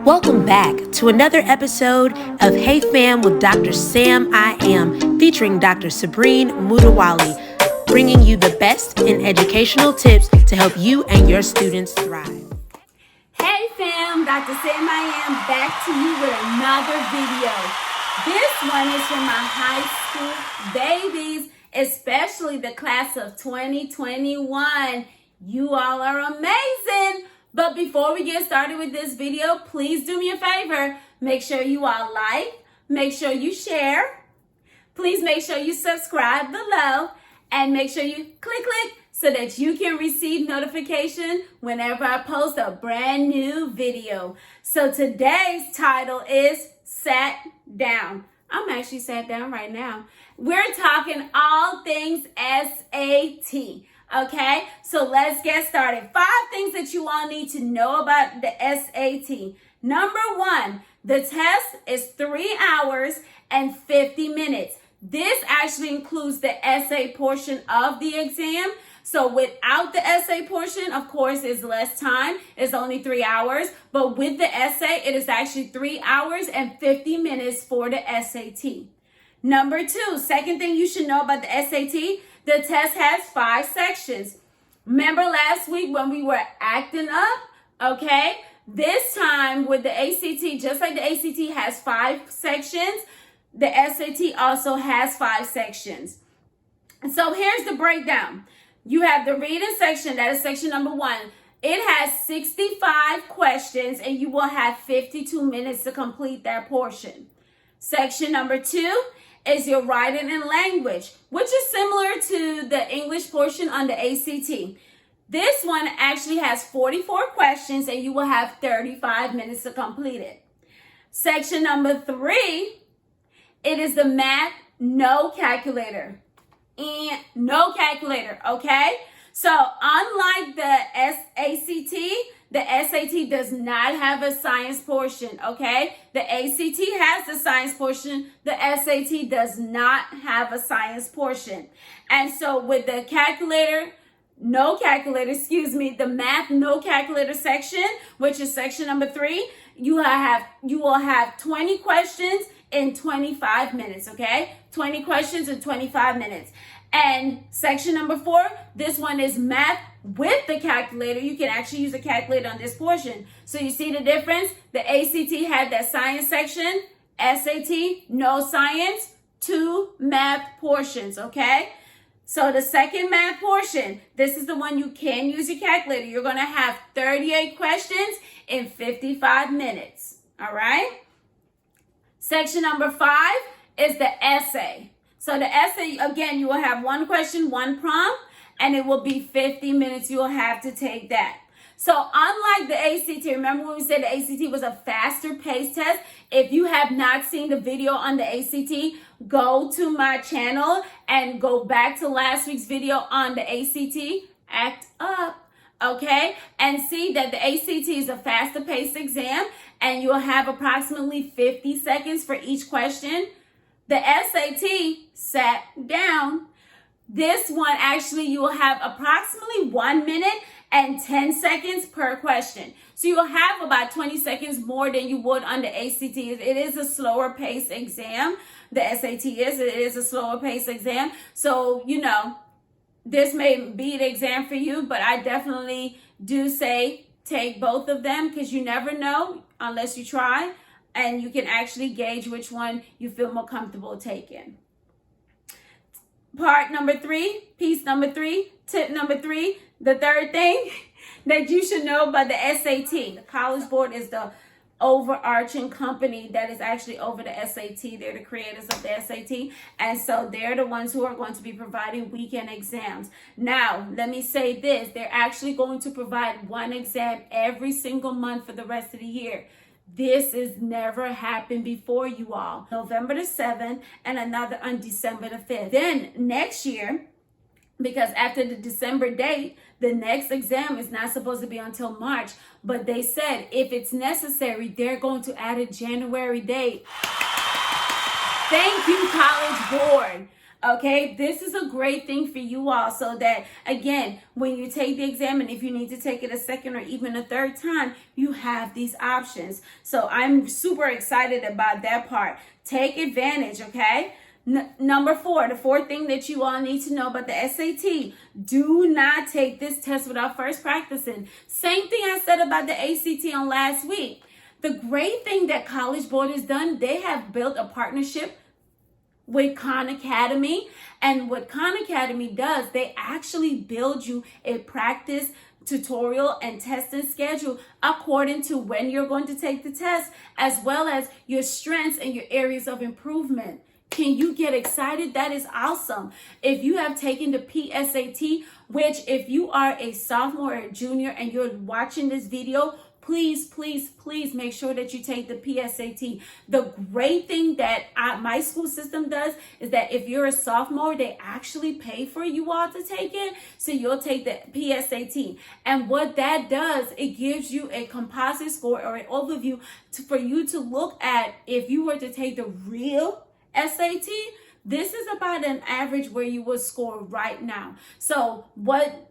Welcome back to another episode of Hey Fam with Dr. SAMiAM, featuring Dr. Sabrine Mutawali, bringing you the best in educational tips to help you and your students thrive. Hey fam, Dr. SAMiAM back to you with another video. This one is for my high school babies, especially the class of 2021. You all are amazing. But before we get started with this video, please do me a favor. Make sure you all like, make sure you share. Please make sure you subscribe below and make sure you click so that you can receive notification whenever I post a brand new video. So today's title is Sat Down. I'm actually sat down right now. We're talking all things S.A.T. Okay, so let's get started. 5 things that you all need to know about the S.A.T. Number 1, the test is 3 hours and 50 minutes. This actually includes the essay portion of the exam. So without the essay portion, of course, is less time. It's only 3 hours. But with the essay, it is actually 3 hours and 50 minutes for the S.A.T. Number 2, second thing you should know about the S.A.T., the test has 5 sections. Remember last week when we were acting up? Okay. This time with the ACT, just like the ACT has 5 sections, the SAT also has 5 sections. And so here's the breakdown. You have the reading section, that is section number 1. It has 65 questions and you will have 52 minutes to complete that portion. Section number 2 is your writing and language, which is similar to the English portion on the ACT. This one actually has 44 questions and you will have 35 minutes to complete it. Section number 3, it is the math, no calculator. And no calculator, okay? So unlike the SAT, the SAT does not have a science portion, okay? The ACT has the science portion. The SAT does not have a science portion. And so with the the math no calculator section, which is section number 3, you will have 20 questions in 25 minutes, okay? 20 questions in 25 minutes. And section number 4, this one is math with the calculator. You can actually use a calculator on this portion. So you see the difference? The ACT had that science section, SAT, no science, 2 math portions, okay? So the second math portion, this is the one you can use your calculator. You're going to have 38 questions in 55 minutes, all right? Section number 5 is the essay. So the essay, again, you will have 1 question, 1 prompt, and it will be 50 minutes. You will have to take that. So unlike the ACT, remember when we said the ACT was a faster paced test? If you have not seen the video on the ACT, go to my channel and go back to last week's video on the ACT, Act Up, okay? And see that the ACT is a faster paced exam and you'll have approximately 50 seconds for each question. The SAT, sat down. This one, actually, you will have approximately 1 minute and 10 seconds per question. So you'll have about 20 seconds more than you would on the ACT. It is a slower paced exam. The SAT it is a slower paced exam. So, this may be the exam for you, but I definitely do say take both of them because you never know unless you try. And you can actually gauge which one you feel more comfortable taking. Piece number 3, tip number 3, the third thing that you should know about the SAT. The College Board is the overarching company that is actually over the SAT. They're the creators of the SAT. And so they're the ones who are going to be providing weekend exams. Now, let me say this. They're actually going to provide 1 exam every single month for the rest of the year. This has never happened before, you all. November the 7th and another on December the 5th. Then next year, because after the December date, the next exam is not supposed to be until March. But they said if it's necessary, they're going to add a January date. Thank you, College Board. Okay, this is a great thing for you all, so that again, when you take the exam, and if you need to take it a second or even a third time, you have these options. So I'm super excited about that part. Take advantage, okay? Number 4, the fourth thing that you all need to know about the SAT: do not take this test without first practicing. Same thing I said about the ACT on last week. The great thing that College Board has done, they have built a partnership with Khan Academy. And what Khan Academy does, they actually build you a practice tutorial and testing schedule according to when you're going to take the test, as well as your strengths and your areas of improvement. Can you get excited? That is awesome. If you have taken the PSAT, which if you are a sophomore or a junior and you're watching this video, please, please, please make sure that you take the PSAT. The great thing that my school system does is that if you're a sophomore, they actually pay for you all to take it. So you'll take the PSAT. And what that does, it gives you a composite score or an overview for you to look at. If you were to take the real SAT, this is about an average where you would score right now. So what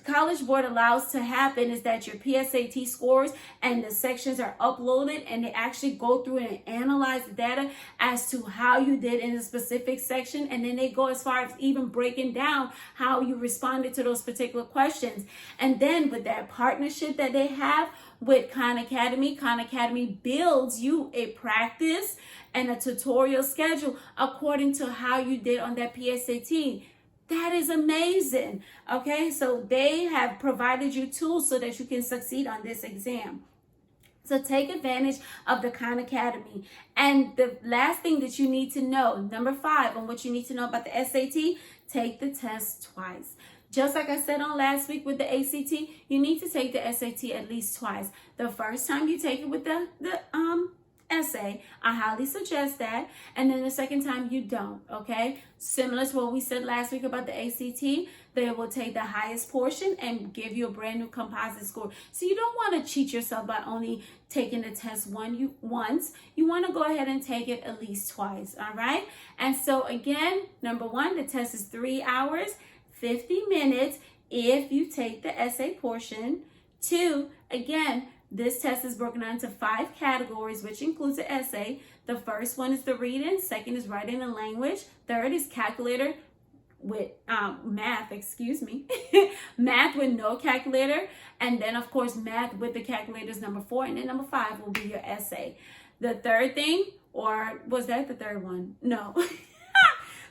College Board allows to happen is that your PSAT scores and the sections are uploaded, and they actually go through and analyze the data as to how you did in a specific section, and then they go as far as even breaking down how you responded to those particular questions. And then with that partnership that they have with Khan Academy builds you a practice and a tutorial schedule according to how you did on that PSAT. That is amazing. Okay, so they have provided you tools so that you can succeed on this exam. So take advantage of the Khan Academy. And the last thing that you need to know, number 5, on what you need to know about the SAT, take the test twice. Just like I said on last week with the ACT, you need to take the SAT at least twice. The first time you take it with the essay, I highly suggest that. And then the second time you don't, okay? Similar to what we said last week about the ACT, they will take the highest portion and give you a brand new composite score. So you don't want to cheat yourself by only taking the test once. You want to go ahead and take it at least twice, all right? And so again, number 1, the test is 3 hours, 50 minutes if you take the essay portion. 2, again, this test is broken down into 5 categories, which includes the essay. The first one is the reading. Second is writing and language. Third is calculator with math, math with no calculator. And then, of course, math with the calculator is number 4. And then number 5 will be your essay. The third thing, or was that the third one? No.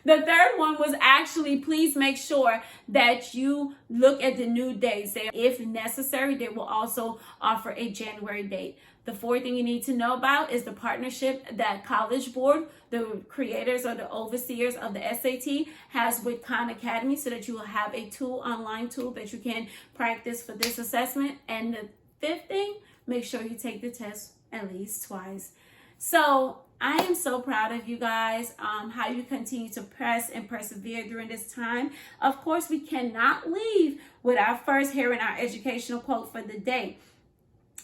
The third one was actually, please make sure that you look at the new dates. If necessary, they will also offer a January date. The fourth thing you need to know about is the partnership that College Board, the creators or the overseers of the SAT, has with Khan Academy, so that you will have a online tool that you can practice for this assessment. And the fifth thing, make sure you take the test at least twice. So I am so proud of you guys, how you continue to press and persevere during this time. Of course, we cannot leave without first hearing our educational quote for the day.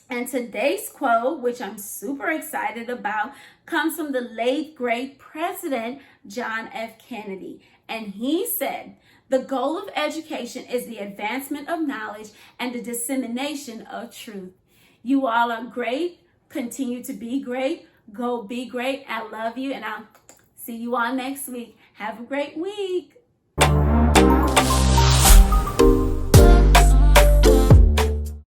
And today's quote, which I'm super excited about, comes from the late, great President John F. Kennedy. And he said, "The goal of education is the advancement of knowledge and the dissemination of truth." You all are great. Continue to be great. Go be great. I love you, and I'll see you all next week. Have a great week.